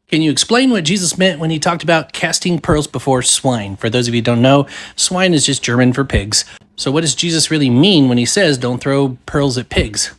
Can you explain what Jesus meant when he talked about casting pearls before swine? For those of you who don't know, swine is just German for pigs. So what does Jesus really mean when he says don't throw pearls at pigs?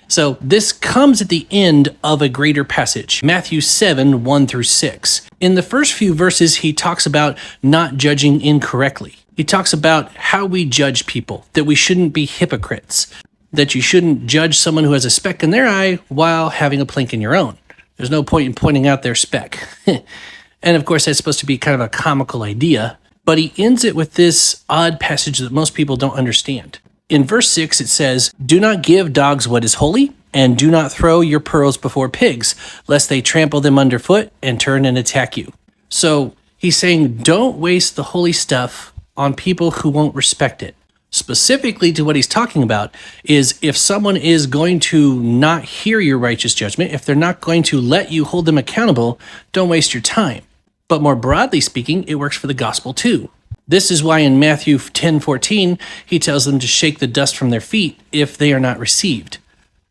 So this comes at the end of a greater passage, Matthew 7, 1 through 6. In the first few verses, he talks about not judging incorrectly. He talks about how we judge people, that we shouldn't be hypocrites, that you shouldn't judge someone who has a speck in their eye while having a plank in your own. There's no point in pointing out their speck. And of course, that's supposed to be kind of a comical idea, but he ends it with this odd passage that most people don't understand. In verse 6, it says, "Do not give dogs what is holy, and do not throw your pearls before pigs, lest they trample them underfoot and turn and attack you." So he's saying, don't waste the holy stuff on people who won't respect it. Specifically to what he's talking about is if someone is going to not hear your righteous judgment, if they're not going to let you hold them accountable, don't waste your time. But more broadly speaking, it works for the gospel too. This is why in Matthew 10:14, he tells them to shake the dust from their feet if they are not received.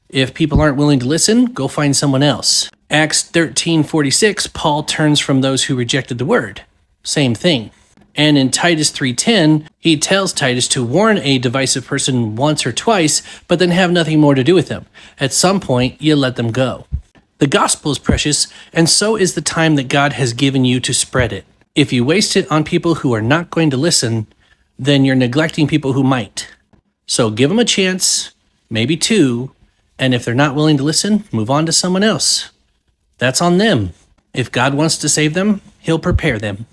If people aren't willing to listen, go find someone else. Acts 13:46, Paul turns from those who rejected the word. Same thing. And in Titus 3:10, he tells Titus to warn a divisive person once or twice, but then have nothing more to do with them. At some point, you let them go. The gospel is precious, and so is the time that God has given you to spread it. If you waste it on people who are not going to listen, then you're neglecting people who might. So give them a chance, maybe two, and if they're not willing to listen, move on to someone else. That's on them. If God wants to save them, he'll prepare them.